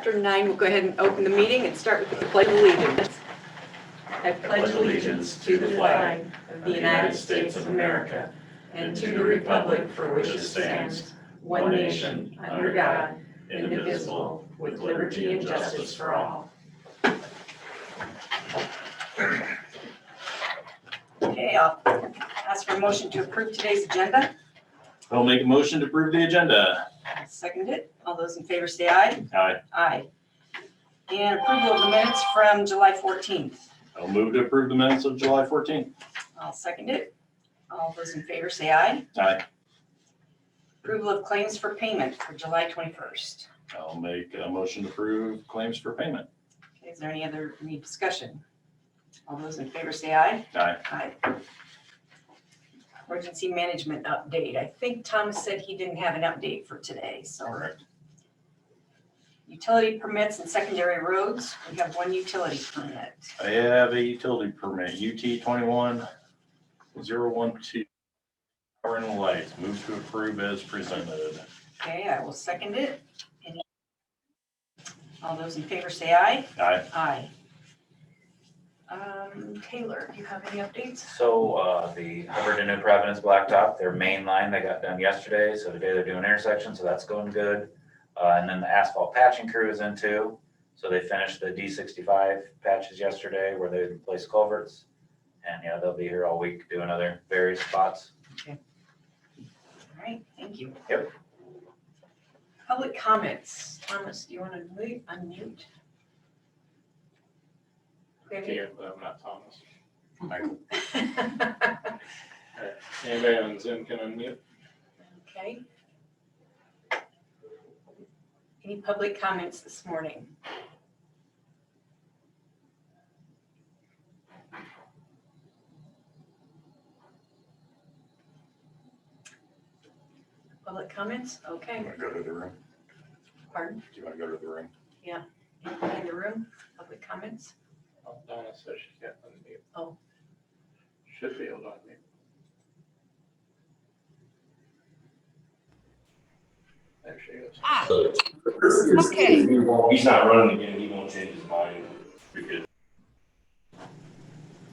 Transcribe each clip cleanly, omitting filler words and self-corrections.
After 9, we'll go ahead and open the meeting and start with the Pledge of Allegiance. I pledge allegiance to the flag of the United States of America and to the republic for which it stands, one nation, under God, indivisible, with liberty and justice for all. Okay, I'll ask for a motion to approve today's agenda. I'll make a motion to approve the agenda. I'll second it. All those in favor say aye. Aye. Aye. And approval of the minutes from July 14th. I'll move to approve the minutes of July 14th. I'll second it. All those in favor say aye. Aye. Approval of claims for payment for July 21st. I'll make a motion to approve claims for payment. Okay, is there any discussion? All those in favor say aye. Aye. Aye. Emergency management update. I think Thomas said he didn't have an update for today, so. Correct. Utility permits and secondary roads. We have one utility permit. I have a utility permit, UT 21012, power and lights. Move to approve as presented. Okay, I will second it. All those in favor say aye. Aye. Aye. Taylor, do you have any updates? So the Hardin New Providence Blacktop, their main line, they got done yesterday. So today they're doing intersection, so that's going good. And then the asphalt patching crew is in too. So they finished the D65 patches yesterday where they replaced culverts. And yeah, they'll be here all week doing other various spots. Okay. All right, thank you. Yep. Public comments. Thomas, do you want to unmute? Yeah, but I'm not Thomas. Michael. Anybody on Zoom can unmute. Okay. Any public comments this morning? Public comments? Okay. You want to go to the room? Pardon? Do you want to go to the room? Anybody in the room? Public comments? Oh, Donna says she can't unmute. Oh. Should be able to unmute. There she is. Okay. He's not running again. He won't change his mind. You're good.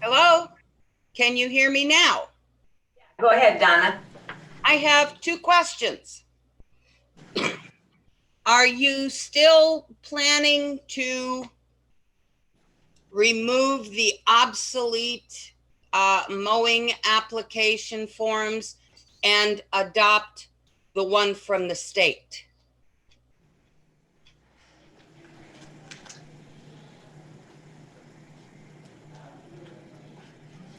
Hello? Can you hear me now? Go ahead, Donna. I have two questions. Are you still planning to remove the obsolete mowing application forms and adopt the one from the state?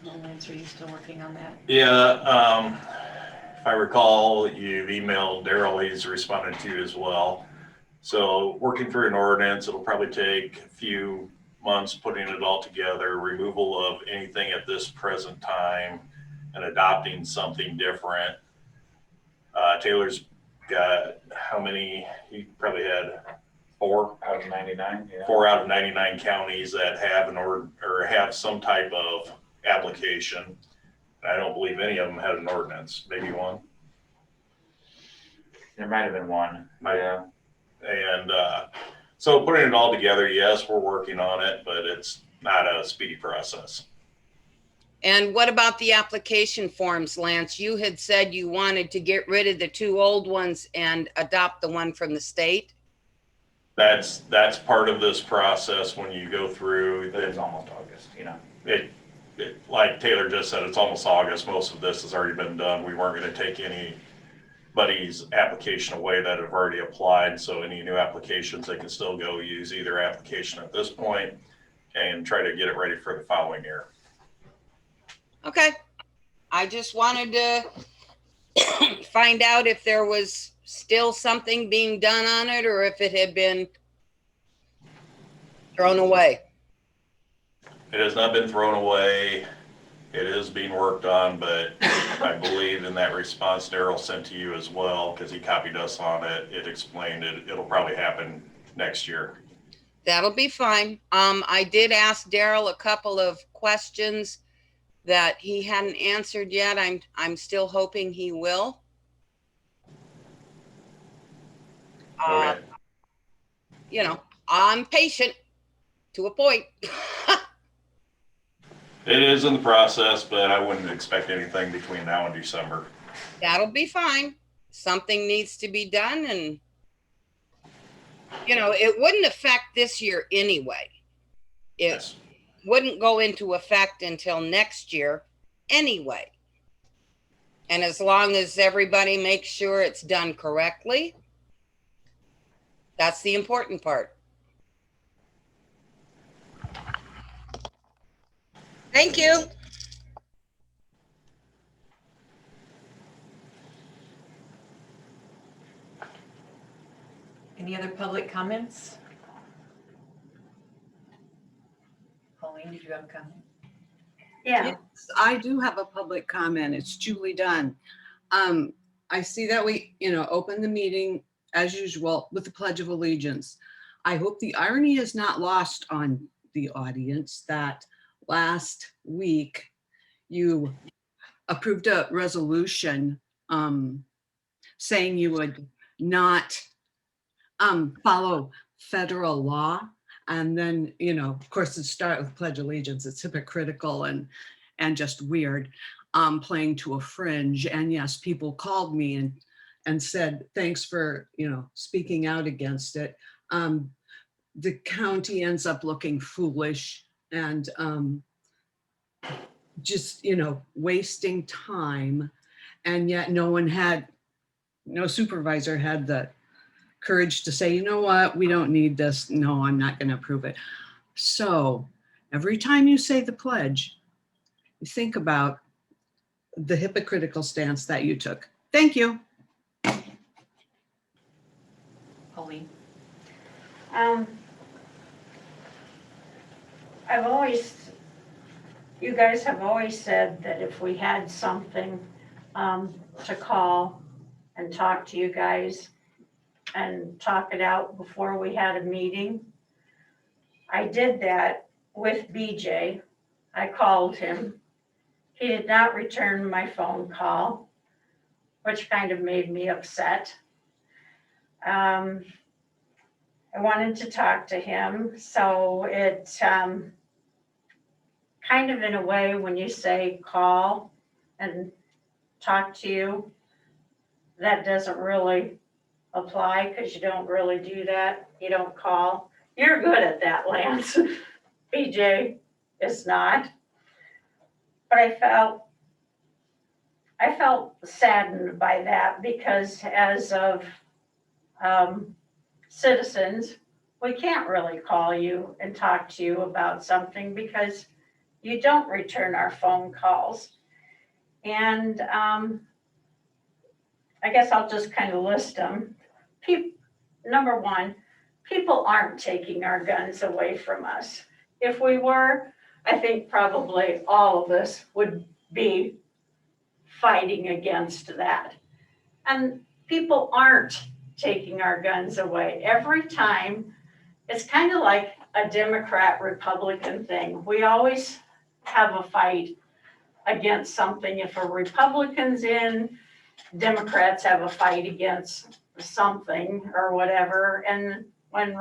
Lance, are you still working on that? Yeah, if I recall, you've emailed Daryl, he's responded to you as well. So working through an ordinance, it'll probably take a few months putting it all together, removal of anything at this present time and adopting something different. Taylor's got how many? He probably had 4 Out of 99, yeah. 4 out of 99 counties that have or have some type of application. I don't believe any of them had an ordinance, maybe one. There might have been one. Yeah. And so putting it all together, yes, we're working on it, but it's not a speedy process. And what about the application forms, Lance? You had said you wanted to get rid of the 2 old ones and adopt the one from the state. That's part of this process when you go through. But it's almost August, you know. It, like Taylor just said, it's almost August. Most of this has already been done. We weren't going to take anybody's application away that have already applied. So any new applications, they can still go use either application at this point and try to get it ready for the following year. Okay. I just wanted to find out if there was still something being done on it or if it had been thrown away. It has not been thrown away. It is being worked on, but I believe in that response Daryl sent to you as well, because he copied us on it. It explained it. It'll probably happen next year. That'll be fine. I did ask Daryl a couple of questions that he hadn't answered yet. I'm still hoping he will. Okay. You know, I'm patient to a point. It is in the process, but I wouldn't expect anything between now and December. That'll be fine. Something needs to be done, and it wouldn't affect this year anyway. It Yes. wouldn't go into effect until next year anyway. And as long as everybody makes sure it's done correctly, that's the important part. Thank you. Any other public comments? Pauline, did you have a comment? Yeah, Yes, I do have a public comment. It's Julie Dunn. I see that we, open the meeting as usual with the Pledge of Allegiance. I hope the irony is not lost on the audience that last week you approved a resolution saying you would not follow federal law. And then, of course, it started with Pledge of Allegiance. It's hypocritical and just weird, playing to a fringe. And yes, people called me and said, thanks for, speaking out against it. The county ends up looking foolish and just, wasting time. And yet no supervisor had the courage to say, you know what, we don't need this. No, I'm not going to approve it. So every time you say the pledge, you think about the hypocritical stance that you took. Thank you. Pauline? you guys have always said that if we had something to call and talk to you guys and talk it out before we had a meeting. I did that with BJ. I called him. He did not return my phone call, which kind of made me upset. I wanted to talk to him, so it kind of in a way when you say call and talk to you, that doesn't really apply because you don't really do that. You don't call. You're good at that, Lance. BJ is not. But I felt saddened by that because as of citizens, we can't really call you and talk to you about something because you don't return our phone calls. And I guess I'll just kind of list them. Number one, people aren't taking our guns away from us. If we were, I think probably all of us would be fighting against that. And people aren't taking our guns away. Every time, it's kind of like a Democrat-Republican thing. We always have a fight against something. If a Republican's in, Democrats have a fight against something or whatever. And when,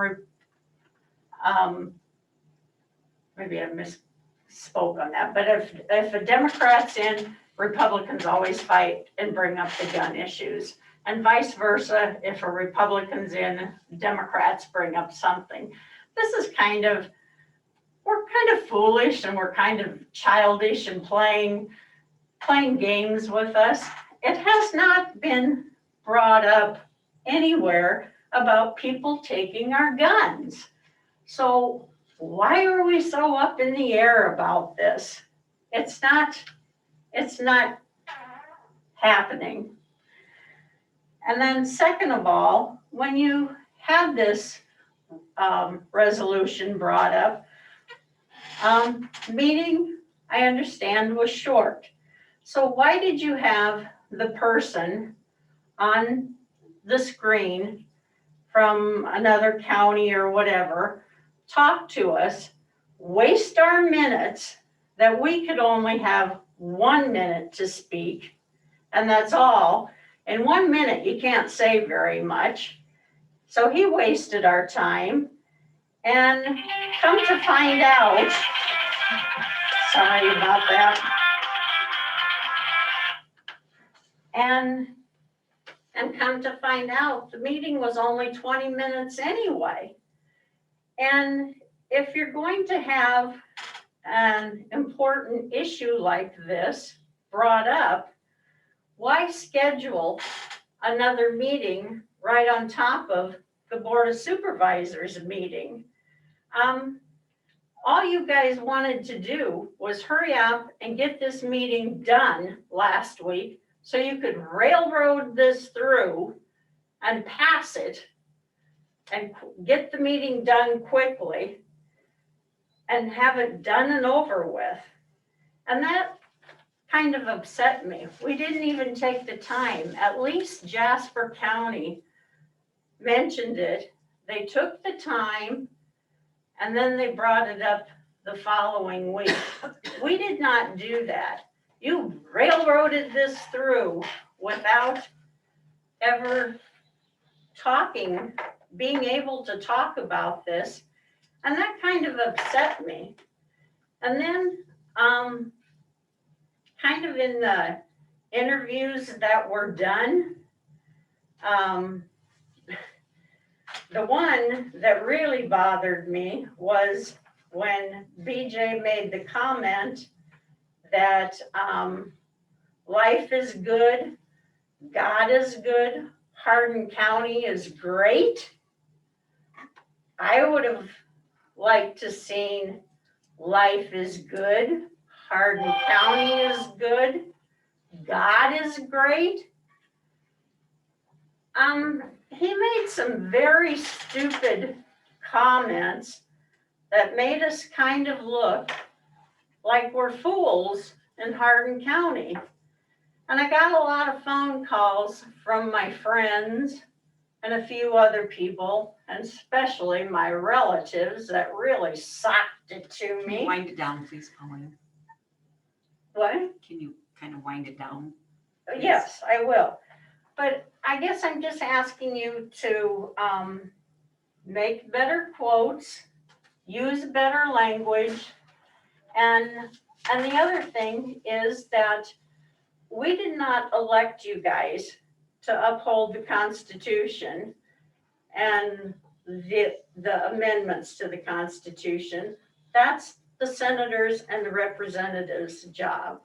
maybe I misspoke on that, but if a Democrat's in, Republicans always fight and bring up the gun issues. And vice versa, if a Republican's in, Democrats bring up something. This is we're kind of foolish and we're kind of childish and playing games with us. It has not been brought up anywhere about people taking our guns. So why are we so up in the air about this? It's not happening. And then second of all, when you had this resolution brought up, meeting, I understand, was short. So why did you have the person on the screen from another county or whatever talk to us, waste our minutes that we could only have 1 minute to speak, and that's all. In 1 minute, you can't say very much. So he wasted our time. And come to find out, sorry about that. And come to find out, the meeting was only 20 minutes anyway. And if you're going to have an important issue like this brought up, why schedule another meeting right on top of the Board of Supervisors meeting? All you guys wanted to do was hurry up and get this meeting done last week so you could railroad this through and pass it and get the meeting done quickly and have it done and over with. And that kind of upset me. We didn't even take the time. At least Jasper County mentioned it. They took the time and then they brought it up the following week. We did not do that. You railroaded this through without ever being able to talk about this. And that kind of upset me. And then, kind of in the interviews that were done, the one that really bothered me was when BJ made the comment that life is good, God is good, Hardin County is great. I would have liked to seen life is good, Hardin County is good, God is great. He made some very stupid comments that made us kind of look like we're fools in Hardin County. And I got a lot of phone calls from my friends and a few other people, and especially my relatives that really socked it to Can you me. wind it down, please, Pauline? What? Can you kind of wind it down? Yes, I will. But I guess I'm just asking you to make better quotes, use better language. And the other thing is that we did not elect you guys to uphold the Constitution and the amendments to the Constitution. That's the senators and the representatives' job.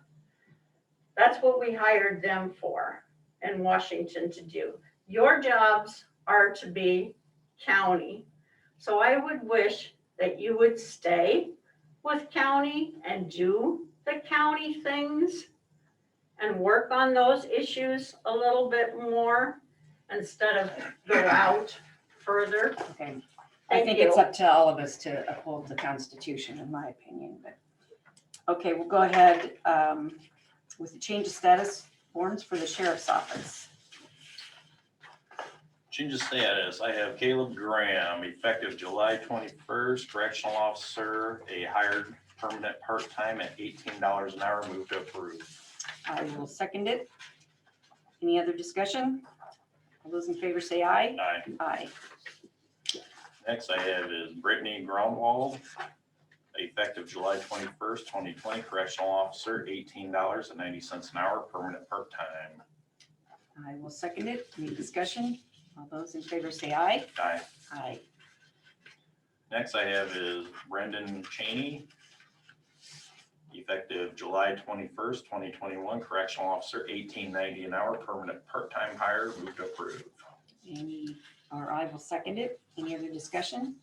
That's what we hired them for in Washington to do. Your jobs are to be county. So I would wish that you would stay with county and do the county things and work on those issues a little bit more instead of go out further. Okay. I Thank think you. it's up to all of us to uphold the Constitution, in my opinion, but, okay, we'll go ahead with the change of status forms for the sheriff's office. Change of status, I have Caleb Graham, effective July 21st, correctional officer, a hired permanent part-time at $18 an hour, move to approve. I will second it. Any other discussion? All those in favor say aye. Aye. Aye. Next I have is Brittany Groundwald, effective July 21st, 2020, correctional officer, $18.90 an hour, permanent part-time. I will second it. Any discussion? All those in favor say aye. Aye. Aye. Next I have is Brendan Cheney, effective July 21st, 2021, correctional officer, $18.90 an hour, permanent part-time hire, move to approve. I will second it. Any other discussion?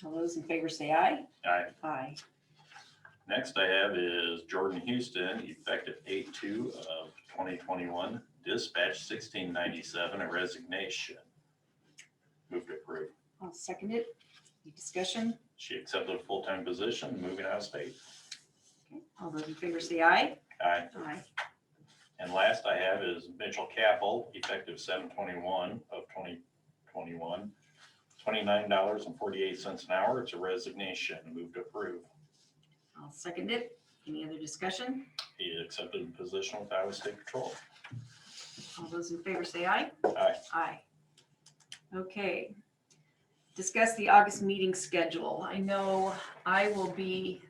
All those in favor say aye. Aye. Aye. Next I have is Jordan Houston, effective 8/2 of 2021, dispatch $16.97, a resignation. Move to approve. I'll second it. Any discussion? She accepted a full-time position, moving out of state. Okay. All those in favor say aye. Aye. Aye. And last I have is Mitchell Capel, effective 7/21 of 2021, $29.48 an hour. It's a resignation. Move to approve. I'll second it. Any other discussion? He accepted a position with Iowa State Patrol. All those in favor say aye. Aye. Aye. Okay. discuss the August meeting schedule. I know I will be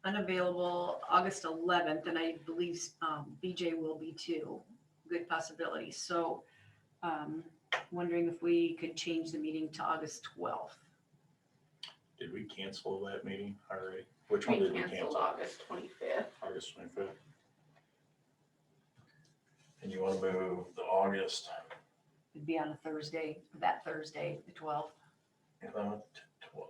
unavailable August 11th, and I believe BJ will be too. Good possibility. So wondering if we could change the meeting to August 12th. Did we cancel that meeting already? Which one We did we canceled cancel? August 25th. August 25th. And you want to move the August It'd be on a Thursday, that Thursday, the 12th. 11th to 12th.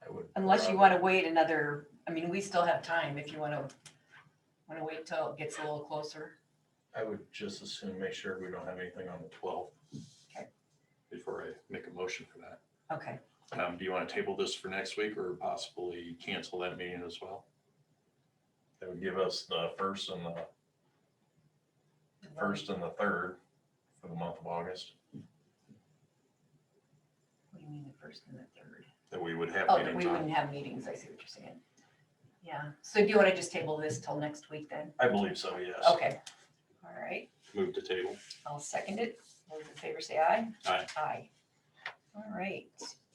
I would. Unless you want to wait another, I mean, we still have time if you want to wait till it gets a little closer. I would just as soon make sure we don't have anything on the 12th. Okay. Before I make a motion for that. Okay. Do you want to table this for next week or possibly cancel that meeting as well? That would give us the first and the 3rd for the month of August, What do you mean the first and the third? that we would have Oh, that meetings we on. wouldn't have meetings. I see what you're saying. Yeah. So do you want to just table this till next week then? I believe so, yes. Okay. All right. Move to table. I'll second it. Those in favor say aye. Aye. Aye. All right.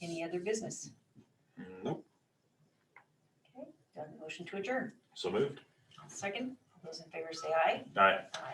Any other business? Nope. Okay. Done. Motion to adjourn. So moved. I'll second. Those in favor say aye. Aye. Aye.